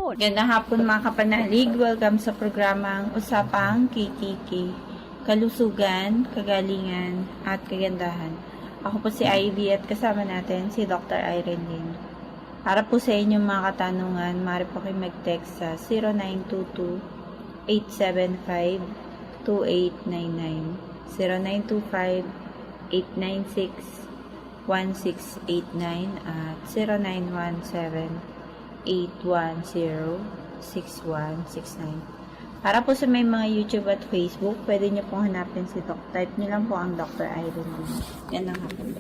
hapon. Gandang hapon mga kapanalig. Welcome sa programang Usapang KKK. Kalusugan, kagalingan, at kagandahan. Ako po si Ivy at kasama natin si Dr. Irene Lin. Para po sa inyong mga katanungan, maaari po kayo mag-text sa 0922-875-2899, 0925-896-1689 at 0917-810-6169. Para po sa may mga YouTube at Facebook, pwede nyo pong hanapin si Doc. Type nyo lang po ang Dr. Irene. Yan ang hapon.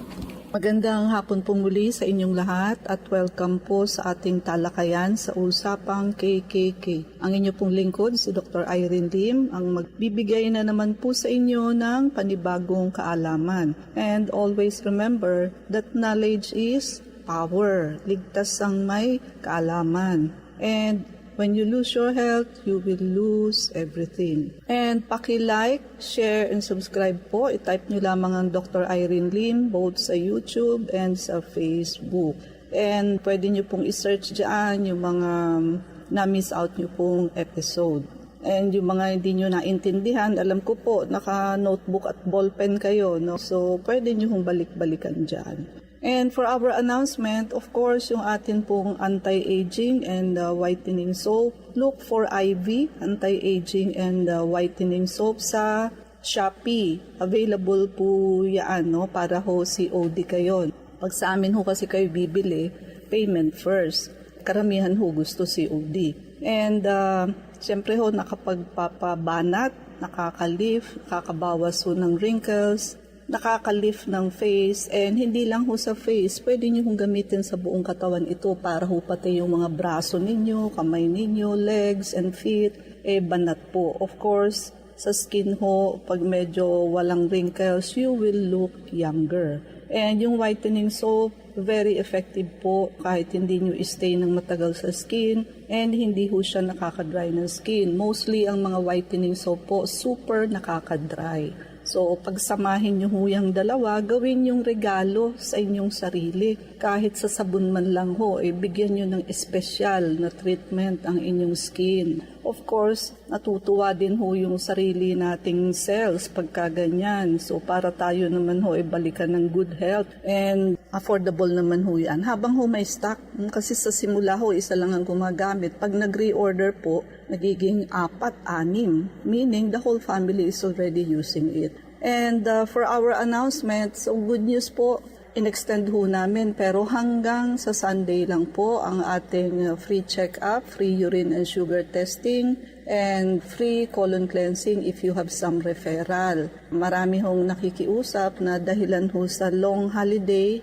Magandang hapon po muli sa inyong lahat at welcome po sa ating talakayan sa Usapang KKK. Ang inyo pong lingkod, si Dr. Irene Lim, ang magbibigay na naman po sa inyo ng panibagong kaalaman. And always remember that knowledge is power. Ligtas ang may kaalaman. And when you lose your health, you will lose everything. And paki-like, share, and subscribe po. I-type nyo lamang ang Dr. Irene Lim both sa YouTube and sa Facebook. And pwede nyo pong i-search dyan yung mga na-miss out nyo pong episode. And yung mga hindi nyo naintindihan, alam ko po, naka-notebook at ballpen kayo, no? So, pwede nyo hong balik-balikan dyan. And for our announcement, of course, yung atin pong anti-aging and whitening soap. Look for IV, anti-aging and whitening soap sa Shopee. Available po yan, no? Para ho COD kayo. Pag sa amin ho kasi kayo bibili, payment first. Karamihan ho gusto COD. And siyempre ho, nakapagpapabanat, nakaka-lift, nakakabawas ho ng wrinkles, nakaka-lift ng face, and hindi lang ho sa face, pwede nyo hong gamitin sa buong katawan ito para ho pati yung mga braso ninyo, kamay ninyo, legs and feet, banat po. Of course, sa skin ho, pag medyo walang wrinkles, you will look younger. And yung whitening soap, very effective po kahit hindi nyo stay ng matagal sa skin and hindi ho siya nakaka-dry ng skin. Mostly ang mga whitening soap po, super nakaka-dry. So, pagsamahin nyo ho yung dalawa, gawin yung regalo sa inyong sarili. Kahit sa sabon man lang ho, bigyan nyo ng espesyal na treatment ang inyong skin. Of course, natutuwa din ho yung sarili nating cells pagka ganyan. So, para tayo naman ho, balikan ng good health and affordable naman ho yan. Habang ho may stock, kasi sa simula ho, isa lang ang gumagamit. Pag nag-reorder po, nagiging 4-6, meaning the whole family is already using it. And for our announcement, so good news po, in-extend ho namin, pero hanggang sa Sunday lang po ang ating free check-up, free urine and sugar testing, and free colon cleansing if you have some referral. Marami hong nakikiusap na dahilan ho sa long holiday,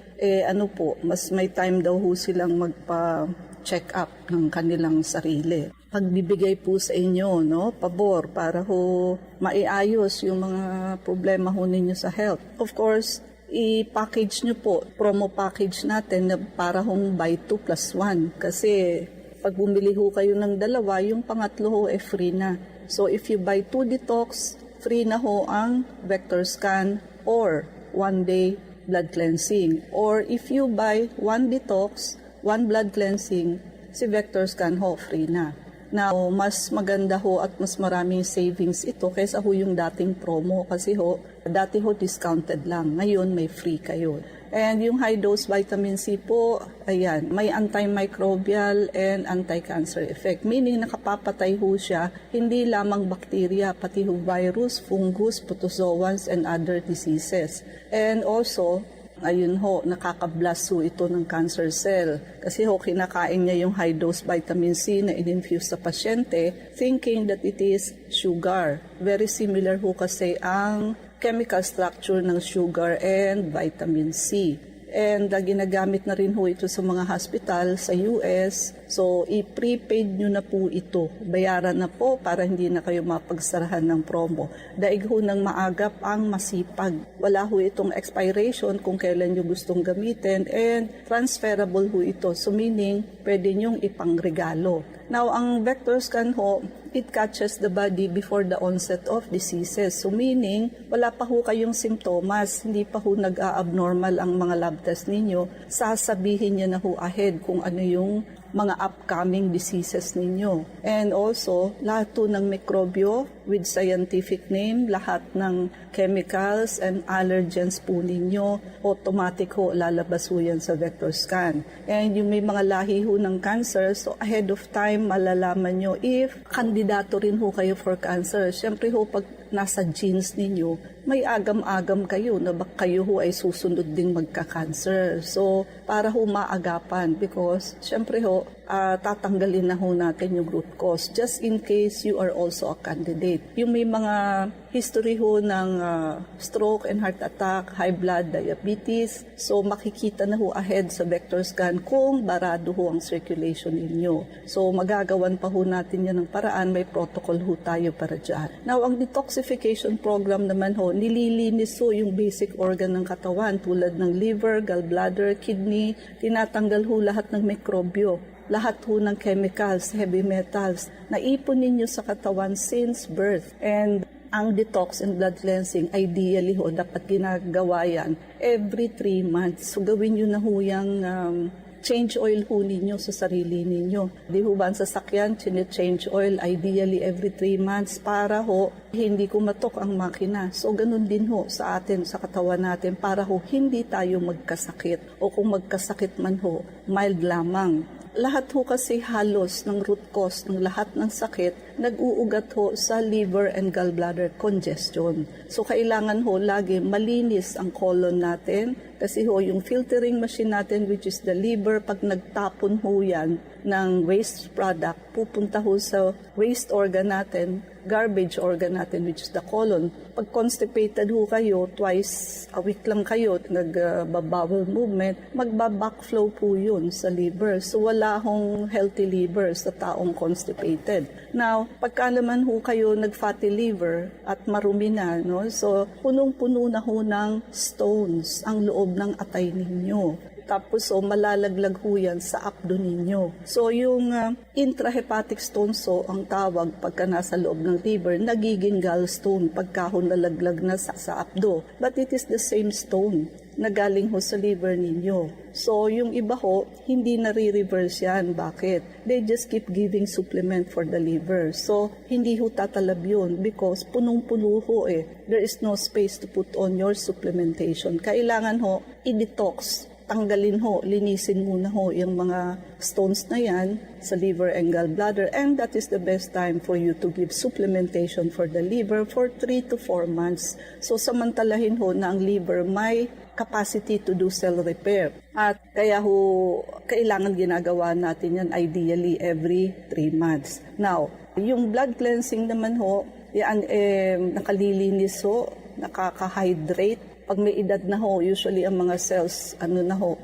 mas may time daw ho silang magpa-check-up ng kanilang sarili. Pagbibigay po sa inyo, no, pabor para ho maiayos yung mga problema ho ninyo sa health. Of course, i-package nyo po, promo package natin na para hong buy 2 plus 1. Kasi pag bumili ho kayo ng dalawa, yung pangatlo ho free na. So if you buy 2 detox, free na ho ang vector scan or 1-day blood cleansing. Or if you buy 1 detox, 1 blood cleansing, si vector scan ho free na. Now, mas maganda ho at mas maraming savings ito kaysa ho yung dating promo kasi ho, dati ho discounted lang. Ngayon, may free kayo. And yung high-dose vitamin C po, ayan, may antimicrobial and anti-cancer effect. Meaning, nakapapatay ho siya, hindi lamang bakterya, pati ho virus, fungus, protozoans, and other diseases. And also, ayun ho, nakaka-blast ho ito ng cancer cell. Kasi ho, kinakain niya yung high-dose vitamin C na in-infuse sa pasyente, thinking that it is sugar. Very similar ho kasi ang chemical structure ng sugar and vitamin C. And ginagamit na rin ho ito sa mga hospital sa US. So, i-prepaid nyo na po ito. Bayaran na po para hindi na kayo mapagsarahan ng promo. Daig ho ng maagap ang masipag. Wala ho itong expiration kung kailan nyo gustong gamitin and transferable ho ito. So, meaning, pwede nyong ipangregalo. Now, ang vector scan ho, it catches the body before the onset of diseases. So meaning, wala pa ho kayong simptomas, hindi pa ho nag-a-abnormal ang mga lab test ninyo, sasabihin niya na ho ahead kung ano yung mga upcoming diseases ninyo. And also, lahat po ng mikrobyo with scientific name, lahat ng chemicals and allergens po ninyo, automatic ho lalabas ho yan sa vector scan. And yung may mga lahi ho ng cancer, so ahead of time malalaman nyo if kandidato rin ho kayo for cancer. Siyempre ho, pag nasa genes ninyo, may agam-agam kayo na baka kayo ho ay susunod ding magka-cancer. So, para ho maagapan because syempre ho, tatanggalin na ho natin yung root cause just in case you are also a candidate. Yung may mga history ho ng stroke and heart attack, high blood, diabetes, so makikita na ho ahead sa vector scan kung barado ho ang circulation ninyo. So, magagawan pa ho natin yan ng paraan, may protocol ho tayo para dyan. Now, ang detoxification program naman ho, nililinis ho yung basic organ ng katawan tulad ng liver, gallbladder, kidney, tinatanggal ho lahat ng mikrobyo. Lahat ho ng chemicals, heavy metals, naipon ninyo sa katawan since birth. And ang detox and blood cleansing, ideally ho, dapat ginagawa yan every 3 months. So gawin nyo na ho yung change oil ho ninyo sa sarili ninyo. Di ho ba ang sasakyan, change oil ideally every 3 months para ho hindi kumatok ang makina. So ganun din ho sa atin, sa katawan natin para ho hindi tayo magkasakit o kung magkasakit man ho, mild lamang. Lahat ho kasi halos ng root cause ng lahat ng sakit nag-uugat ho sa liver and gallbladder congestion. So kailangan ho lagi malinis ang colon natin kasi ho yung filtering machine natin which is the liver, pag nagtapon ho yan ng waste product, pupunta ho sa waste organ natin, garbage organ natin which is the colon. Pag constipated ho kayo, twice a week lang kayo, nag-bowel movement, magba-backflow po yun sa liver. So wala hong healthy liver sa taong constipated. Now, pagka naman ho kayo nag-fatty liver at marumi na, no? So punong-puno na ho ng stones ang loob ng atay ninyo. Tapos so malalaglag ho yan sa abdo ninyo. So yung intrahepatic stone so ang tawag pagka nasa loob ng liver, nagiging gallstone pagka ho nalaglag na sa abdo. But it is the same stone na galing ho sa liver ninyo. So yung iba ho, hindi nare-reverse yan. Bakit? They just keep giving supplement for the liver. So hindi ho tatalab yun because punong-puno ho eh. There is no space to put on your supplementation. Kailangan ho, i-detox. Tanggalin ho, linisin muna ho yung mga stones na yan sa liver and gallbladder, and that is the best time for you to give supplementation for the liver for 3 to 4 months. So samantalahin ho na ang liver may capacity to do cell repair. At kaya ho, kailangan ginagawa natin yan ideally every 3 months. Now, yung blood cleansing naman ho, yan nakalilinis ho, nakaka-hydrate. Pag may edad na ho, usually ang mga cells,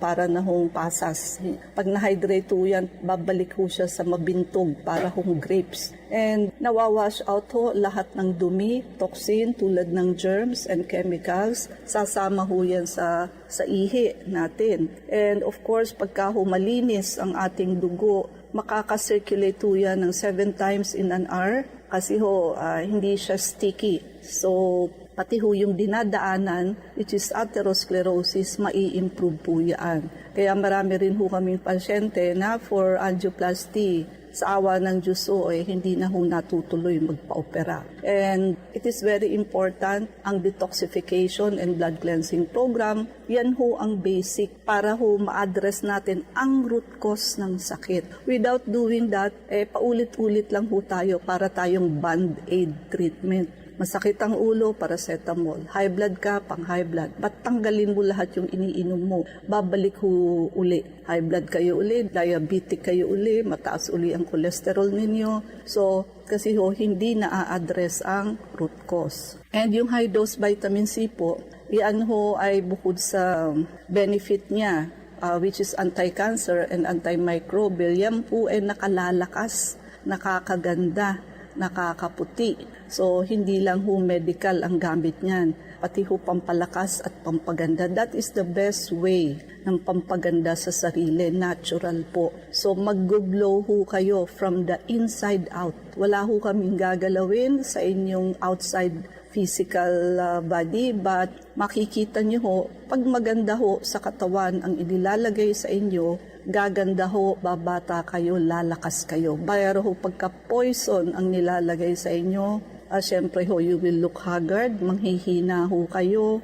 para na hong pasas. Pag na-hydrate ho yan, babalik ho siya sa mabintog para hong grapes. And nawawash out ho lahat ng dumi, toxin, tulad ng germs and chemicals. Sasama ho yan sa ihi natin. And of course, pagka ho malinis ang ating dugo, makaka-circulate ho yan ng 7 times in an hour kasi ho, hindi siya sticky. So, pati ho yung dinadaanan, which is atherosclerosis, mai-improve po yan. Kaya marami rin ho kaming pasyente na for angioplasty, sa awa ng Diyos ho, hindi na ho natutuloy magpa-opera. And it is very important, ang detoxification and blood cleansing program, yan ho ang basic para ho ma-address natin ang root cause ng sakit. Without doing that, paulit-ulit lang ho tayo para tayong band-aid treatment. Masakit ang ulo, paracetamol. High blood ka, pang high blood. Ba't tanggalin mo lahat yung iniinom mo? Babalik ho uli. High blood kayo uli, diabetic kayo uli, mataas uli ang cholesterol ninyo. So, kasi ho, hindi na-address ang root cause. And yung high dose vitamin C po, yan ho ay bukod sa benefit niya, which is anti-cancer and antimicrobial, yan po ay nakalalakas, nakakaganda, nakakaputi. So, hindi lang ho medical ang gamit niyan, pati ho pampalakas at pampaganda. That is the best way ng pampaganda sa sarili, natural po. So, mag-glow ho kayo from the inside out. Wala ho kaming gagalawin sa inyong outside physical body, but makikita nyo ho, pag maganda ho sa katawan ang inilalagay sa inyo, gaganda ho, babata kayo, lalakas kayo. Pero ho, pagka poison ang nilalagay sa inyo, syempre ho, you will look haggard, manghihina ho kayo.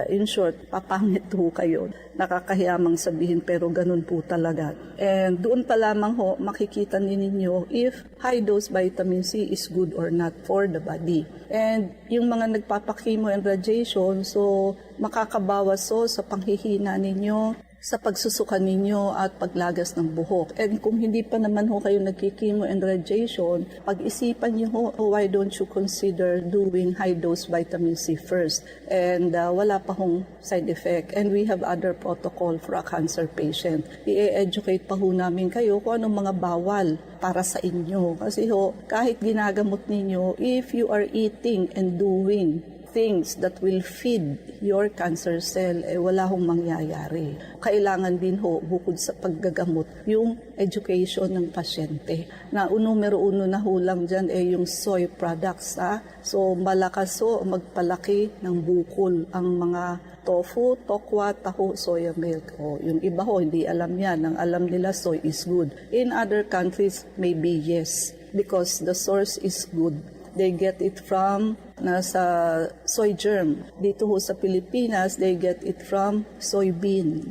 In short, papangit ho kayo. Nakakahiyamang sabihin pero ganun po talaga. And doon pa lamang ho, makikita ninyo if high-dose vitamin C is good or not for the body. And yung mga nagpapakimo and radiation, so makakabawas ho sa panghihina ninyo, sa pagsusuka ninyo at paglagas ng buhok. And kung hindi pa naman ho kayo nagkikimo and radiation, pag-isipan niyo ho, why don't you consider doing high-dose vitamin C first? And wala pa hong side effect. And we have other protocol for a cancer patient. I-educate pa ho namin kayo kung anong mga bawal para sa inyo. Kasi ho, kahit ginagamot ninyo, if you are eating and doing things that will feed your cancer cell, wala hong mangyayari. Kailangan din ho, bukod sa paggagamot, yung education ng pasyente. Na numero uno na ho lang dyan yung soy products. So malakas ho magpalaki ng bukol ang mga tofu, tokwa, taho, soya milk. Yung iba ho, hindi alam yan. Ang alam nila, soy is good. In other countries, maybe yes, because the source is good. They get it from nasa soy germ. Dito ho sa Pilipinas, they get it from soybean.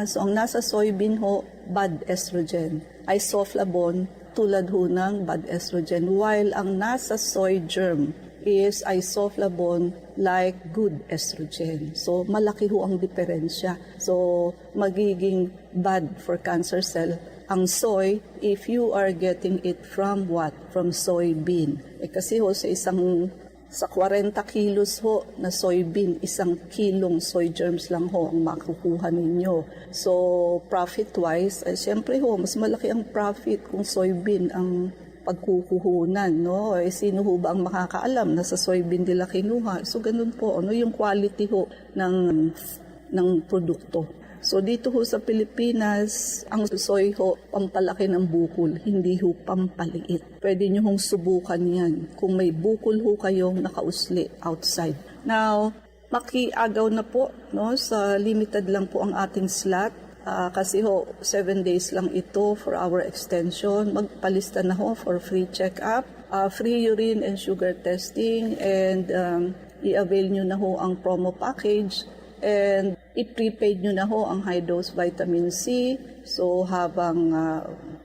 So ang nasa soybean ho, bad estrogen. Isoflavone, tulad ho ng bad estrogen. While ang nasa soy germ is isoflavone like good estrogen. So malaki ho ang diferensya. So magiging bad for cancer cell ang soy if you are getting it from what? From soybean. Kasi ho sa 40 kilos ho na soybean, 1 kilong soy germs lang ho ang makukuha ninyo. So profit-wise, siyempre ho, mas malaki ang profit kung soybean ang pagkukuhunan, no? Sino ho ba ang makakaalam na sa soybean nila kinuha? So ganun po, yung quality ho ng produkto. So dito ho sa Pilipinas, ang soy ho, pampalaki ng bukol, hindi ho pampaliit. Pwede nyo hong subukan yan kung may bukol ho kayong nakausli outside. Now, makiagaw na po, no? Sa limited lang po ang ating slot. Kasi ho, 7 days lang ito for our extension. Magpalista na ho for free check-up, free urine and sugar testing, and i-avail nyo na ho ang promo package. And i-prepaid nyo na ho ang high-dose vitamin C. So habang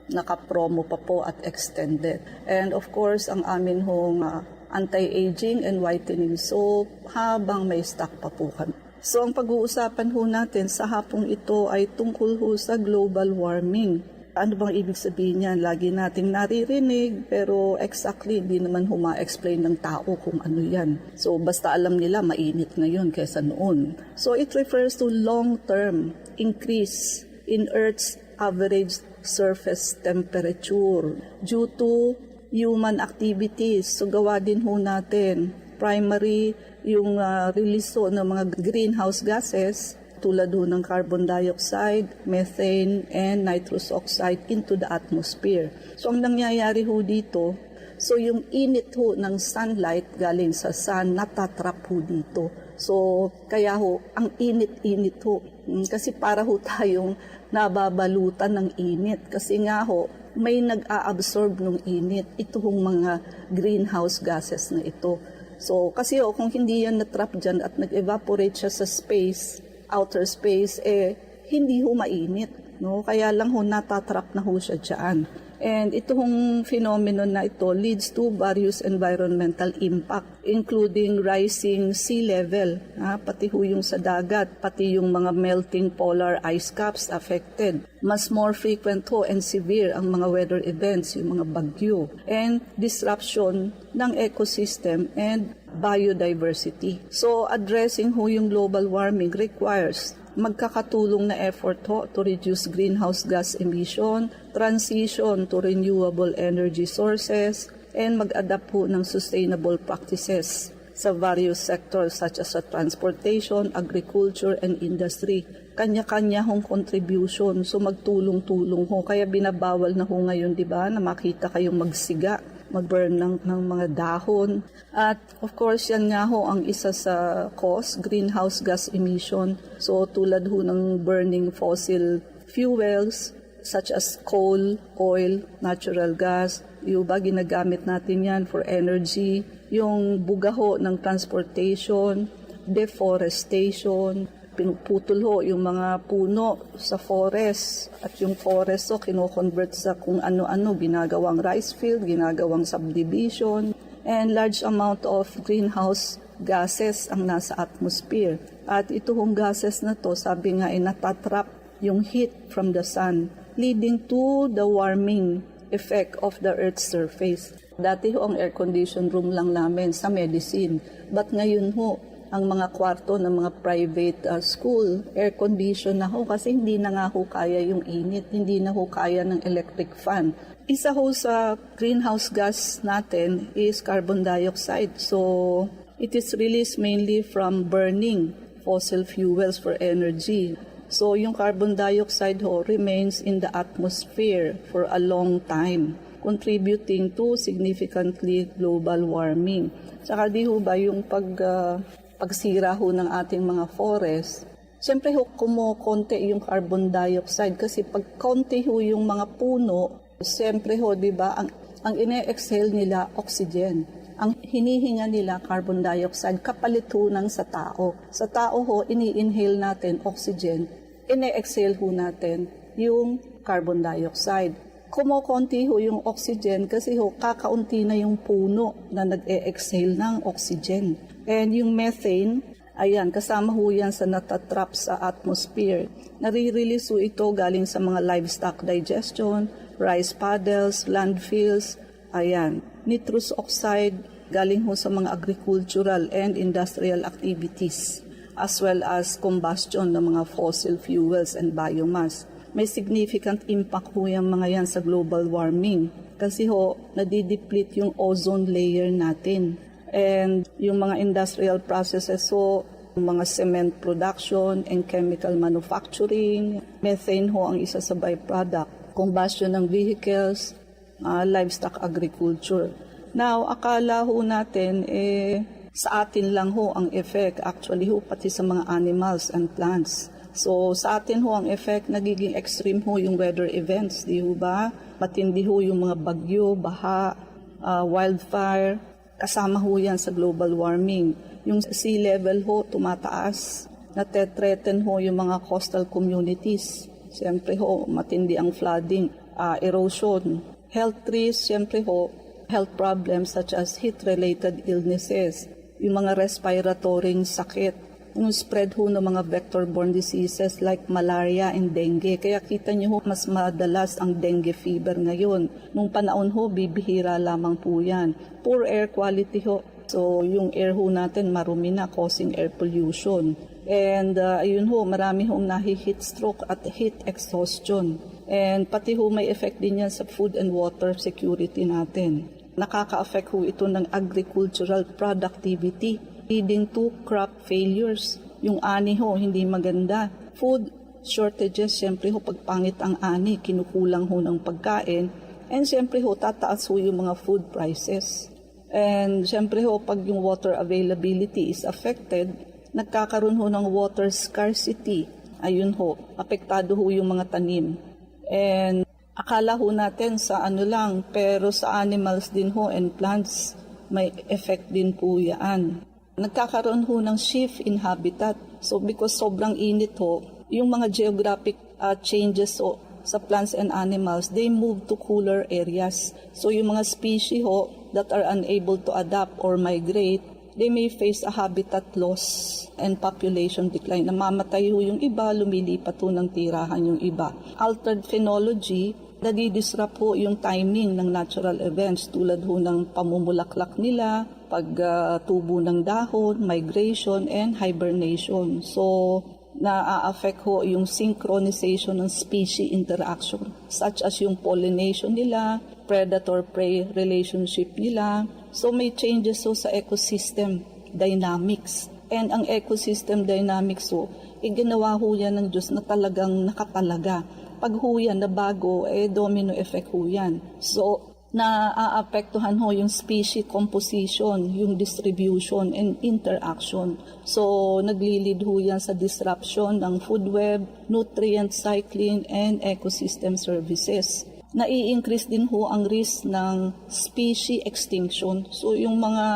naka-promo pa po at extended. And of course, ang amin hong anti-aging and whitening soap habang may stock pa po kami. So ang pag-uusapan ho natin sa hapong ito ay tungkol ho sa global warming. Ano bang ibig sabihin niyan? Lagi nating naririnig, pero exactly hindi naman ma-explain ng tao kung ano yan. So basta alam nila mainit ngayon kaysa noon. So it refers to long-term increase in Earth's average surface temperature due to human activities. So gawa din ho natin primary yung release ng mga greenhouse gases tulad ho ng carbon dioxide, methane, and nitrous oxide into the atmosphere. So ang nangyayari ho dito, so yung init ho ng sunlight galing sa sun, natatrap ho dito. So kaya ho, ang init-init ho. Kasi para ho tayong nababalutan ng init. Kasi nga ho, may nag-a-absorb ng init. Ito hong mga greenhouse gases na ito. So kasi ho, kung hindi yan natrap dyan at nag-evaporate siya sa space, outer space, hindi ho mainit. No? Kaya lang ho, natatrap na ho siya dyan. And itong phenomenon na ito leads to various environmental impact, including rising sea level, pati ho yung sa dagat, pati yung mga melting polar ice caps affected. Mas more frequent ho and severe ang mga weather events, yung mga bagyo, and disruption ng ecosystem and biodiversity. So addressing ho yung global warming requires magkakatulong na effort ho to reduce greenhouse gas emission, transition to renewable energy sources, and mag-adapt po ng sustainable practices sa various sectors such as transportation, agriculture, and industry. Kanya-kanya hong contribution, so magtulong-tulong ho. Kaya binabawal na ho ngayon, di ba, na makita kayong magsiga, mag-burn ng mga dahon. At of course, yan nga ho ang isa sa cause, greenhouse gas emission. So tulad ho ng burning fossil fuels, such as coal, oil, natural gas. Yung ba ginagamit natin yan for energy. Yung bugaho ng transportation, deforestation, pinuputol ho yung mga puno sa forest at yung forest kino-convert sa kung ano-ano, ginagawang rice field, ginagawang subdivision, and large amount of greenhouse gases ang nasa atmosphere. At ito hong gases na to, sabi nga ay natatrap yung heat from the sun, leading to the warming effect of the Earth's surface. Dati ho ang air condition room lang namin sa medicine, but ngayon ho, ang mga kwarto ng mga private school, air condition na ho kasi hindi na nga ho kaya yung init, hindi na ho kaya ng electric fan. Isa ho sa greenhouse gas natin is carbon dioxide. So, it is released mainly from burning fossil fuels for energy. So, yung carbon dioxide ho remains in the atmosphere for a long time, contributing to significantly global warming. Saka di ho ba yung pagsira ho ng ating mga forest, siyempre ho kumokonti yung carbon dioxide kasi pag konti ho yung mga puno, siyempre ho di ba ang ine-exhale nila oxygen. Ang hinihinga nila carbon dioxide kapalit ho ng sa tao. Sa tao ho ini-inhale natin oxygen, ine-exhale ho natin yung carbon dioxide. Kumokonti ho yung oxygen kasi ho kakaunti na yung puno na nag-e-exhale ng oxygen. And yung methane, ayan, kasama ho yan sa natatrap sa atmosphere. Nare-release ho ito galing sa mga livestock digestion, rice puddles, landfills, ayan. Nitrous oxide galing ho sa mga agricultural and industrial activities, as well as combustion ng mga fossil fuels and biomass. May significant impact ho yung mga yan sa global warming kasi ho nadideplete yung ozone layer natin. And yung mga industrial processes ho, mga cement production and chemical manufacturing, methane ho ang isa sa byproduct, combustion ng vehicles, livestock agriculture. Now, akala ho natin sa atin lang ho ang effect, actually ho pati sa mga animals and plants. So, sa atin ho ang effect, nagiging extreme ho yung weather events, di ho ba? Matindi ho yung mga bagyo, baha, wildfire, kasama ho yan sa global warming. Yung sea level ho, tumataas, natetreten ho yung mga coastal communities. Siyempre ho, matindi ang flooding, erosion, health risks, siyempre ho, health problems such as heat-related illnesses, yung mga respiratory sakit, yung spread ho ng mga vector-borne diseases like malaria and dengue. Kaya kita nyo ho, mas madalas ang dengue fever ngayon. Nung panahon ho, bibihira lamang po yan. Poor air quality ho. So, yung air ho natin marumi na, causing air pollution. And ayun ho, marami hong nahi-heat stroke at heat exhaustion. And pati ho may effect din yan sa food and water security natin. Nakaka-affect ho ito ng agricultural productivity, leading to crop failures. Yung ani ho, hindi maganda. Food shortages, siyempre ho, pagpangit ang ani, kinukulang ho ng pagkain. And siyempre ho, tataas ho yung mga food prices. And siyempre ho, pag yung water availability is affected, nagkakaroon ho ng water scarcity. Ayun ho, apektado ho yung mga tanim. And akala ho natin sa ano lang, pero sa animals din ho and plants, may effect din po yan. Nagkakaroon ho ng shift in habitat. So because sobrang init ho, yung mga geographic changes ho, sa plants and animals, they move to cooler areas. So yung mga species ho that are unable to adapt or migrate, they may face a habitat loss and population decline. Namamatay ho yung iba, lumilipat ho ng tirahan yung iba. Altered phenology, nadidisrupt ho yung timing ng natural events tulad ho ng pamumulaklak nila, pagtubo ng dahon, migration, and hibernation. So, na-affect ho yung synchronization ng species interaction such as yung pollination nila, predator-prey relationship nila. So may changes ho sa ecosystem dynamics. And ang ecosystem dynamics ho, ginawa ho yan ng Diyos na talagang nakatalaga. Pag ho yan na bago, domino effect ho yan. So na aapektuhan ho yung species composition, yung distribution and interaction. So, naglilid ho yan sa disruption ng food web, nutrient cycling, and ecosystem services. Nai-increase din ho ang risk ng species extinction. So, yung mga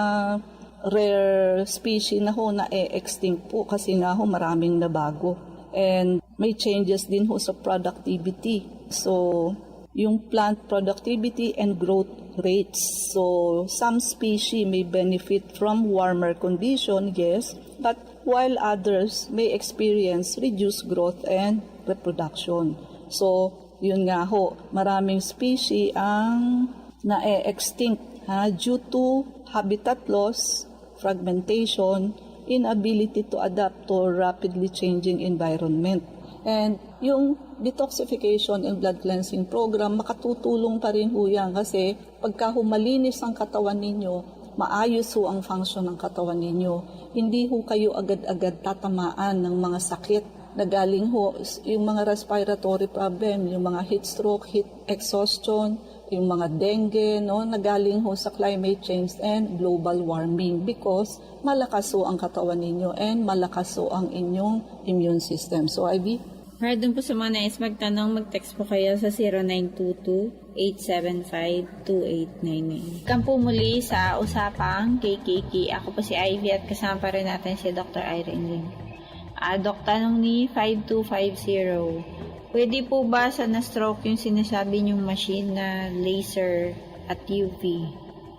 rare species na ho na e-extinct po kasi nga ho maraming nabago. And may changes din ho sa productivity. So, yung plant productivity and growth rates. So, some species may benefit from warmer condition, yes, but while others may experience reduced growth and reproduction. So, yun nga ho, maraming species ang na-extinct due to habitat loss, fragmentation, inability to adapt to rapidly changing environment. And yung detoxification and blood cleansing program, makatutulong pa rin ho yan kasi pagka humalinis ang katawan ninyo, maayos ho ang function ng katawan ninyo. Hindi ho kayo agad-agad tatamaan ng mga sakit na galing ho, yung mga respiratory problem, yung mga heat stroke, heat exhaustion, yung mga dengue, no, na galing ho sa climate change and global warming because malakas ho ang katawan ninyo and malakas ho ang inyong immune system. So, Ivy? Para dun po sa mga nais magtanong, mag-text po kayo sa 0922-875-2899. Kampo muli sa Usapang KKK. Ako po si Ivy at kasama pa rin natin si Dr. Irene Lim. Doc, tanong ni 5250. Pwede po ba sa na-stroke yung sinasabi niyong machine na laser at UV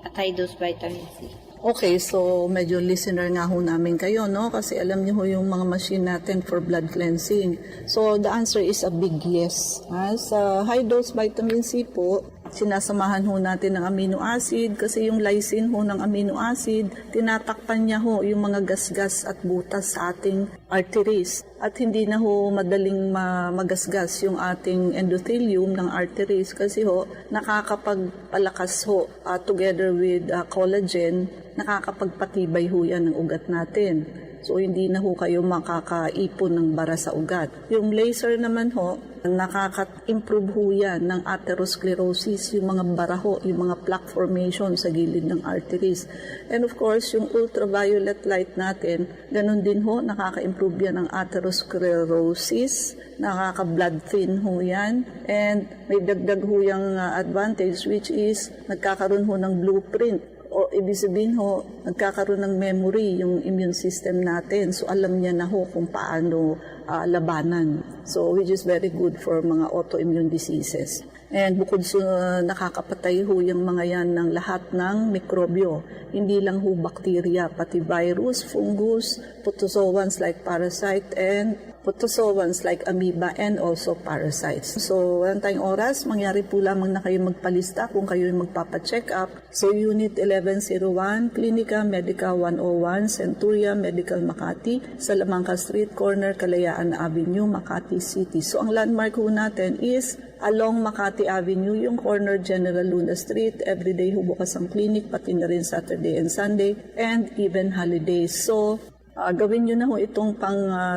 at high-dose vitamin C? Okay, so medyo listener nga ho namin kayo, no? Kasi alam niyo ho yung mga machine natin for blood cleansing. So the answer is a big yes. Sa high-dose vitamin C po, sinasamahan ho natin ng amino acid kasi yung lysine ho ng amino acid, tinatakpan niya ho yung mga gasgas at butas sa ating arteries. At hindi na ho madaling magasgas yung ating endothelium ng arteries kasi ho nakakapagpalakas ho together with collagen, nakakapagpatibay ho yan ng ugat natin. So, hindi na ho kayo makakaipon ng bara sa ugat. Yung laser naman ho, nakaka-improve ho yan ng atherosclerosis, yung mga bara ho, yung mga plaque formation sa gilid ng arteries. And of course, yung ultraviolet light natin, ganun din ho, nakaka-improve yan ng atherosclerosis, nakaka-blood thin ho yan. And may dagdag ho yung advantage which is nagkakaroon ho ng blueprint. O ibig sabihin ho, nagkakaroon ng memory yung immune system natin. So alam niya na ho kung paano labanan. So which is very good for mga autoimmune diseases. And bukod sa nakakapatay ho yung mga yan ng lahat ng mikrobyo. Hindi lang ho bacteria, pati virus, fungus, protozoans like parasite and protozoans like amoeba and also parasites. So, walang tayong oras. Mangyari po lamang na kayo magpalista kung kayo magpapacheck up. So, Unit 1101, Clinica Medica 101, Centuria Medical Makati, Salamanca Street, Corner, Kalayaan Avenue, Makati City. So, ang landmark ho natin is along Makati Avenue, yung corner General Luna Street. Everyday ho bukas ang clinic, pati na rin Saturday and Sunday, and even holidays. So, gawin nyo na ho itong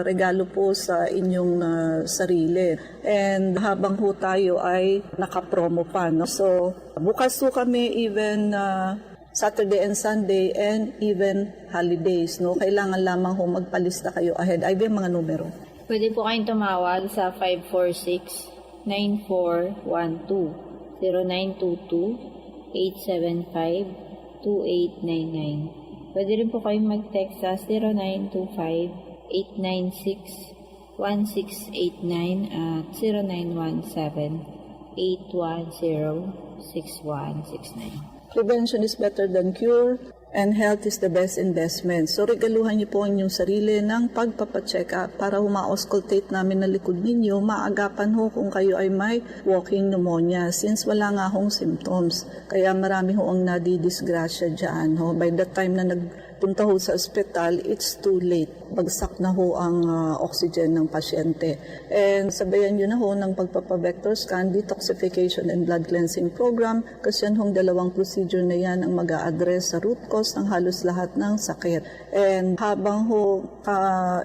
regalo po sa inyong sarili. And habang ho tayo ay nakapromo pa. No? So, bukas ho kami even Saturday and Sunday and even holidays. No? Kailangan lamang ho magpalista kayo ahead. Ay, ba mga numero? Pwede po kayong tumawag sa 546-9412, 0922-875-2899. Pwede rin po kayong mag-text sa 0925-896-1689 at 0917-810-6169. Prevention is better than cure and health is the best investment. So regaluhan niyo po ang inyong sarili ng pagpapacheck up para ma-auscultate namin na likod ninyo, maagapan ho kung kayo ay may walking pneumonia since wala nga hong symptoms. Kaya marami ho ang nadidisgrasya dyan. By the time na pagpunta ho sa ospital, it's too late. Bagsak na ho ang oxygen ng pasyente. And sabayan nyo na ho ng pagpapavector scan, detoxification and blood cleansing program kasi yan hong dalawang procedure na yan ang mag-a-address sa root cause ng halos lahat ng sakit. And habang ho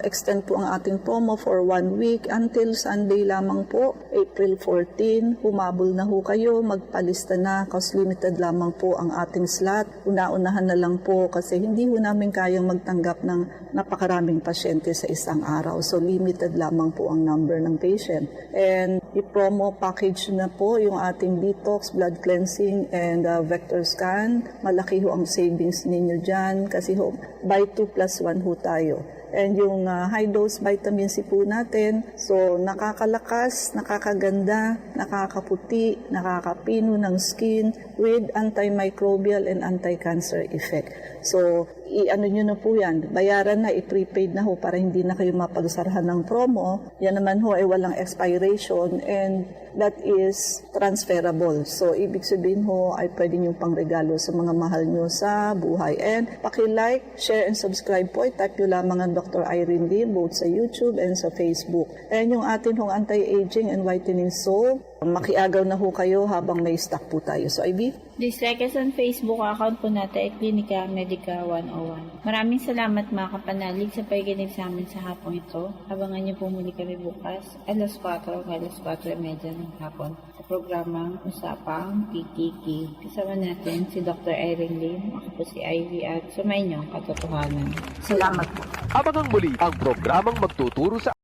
extend po ang ating promo for 1 week until Sunday lamang po, April 14, humabol na ho kayo, magpalista na kasi limited lamang po ang ating slot. Una-unahan na lang po kasi hindi ho namin kayang magtanggap ng napakaraming pasyente sa isang araw. So limited lamang po ang number ng patient. And i-promo package na po yung ating detox, blood cleansing, and vector scan. Malaki ho ang savings ninyo dyan kasi ho, buy 2 plus 1 ho tayo. And yung high-dose vitamin C po natin, so nakakalakas, nakakaganda, nakakaputi, nakakapino ng skin with antimicrobial and anti-cancer effect. So, i-ano nyo na po yan, bayaran na, i-prepaid na ho para hindi na kayo mapagsarahan ng promo. Yan naman ho ay walang expiration and that is transferable. So, ibig sabihin ho ay pwede nyo pang regalo sa mga mahal nyo sa buhay. And paki-like, share, and subscribe po. I-type nyo lamang ang Dr. Irene Lim both sa YouTube and sa Facebook. And yung atin hong anti-aging and whitening soap, makiagaw na ho kayo habang may stock po tayo. So, Ivy? Please like us on Facebook account po natin at Klinika Medica 101. Maraming salamat mga kapanalig sa pakikinig sa amin sa hapong ito. Abangan niyo po muli kami bukas, alas 4 ng hapon sa programang Usapang Kikiki. Kasama natin si Dr. Irene Lim, ako po si Ivy at sumayin niyo ang katotohanan. Salamat po. Abangang muli ang programang magtuturo sa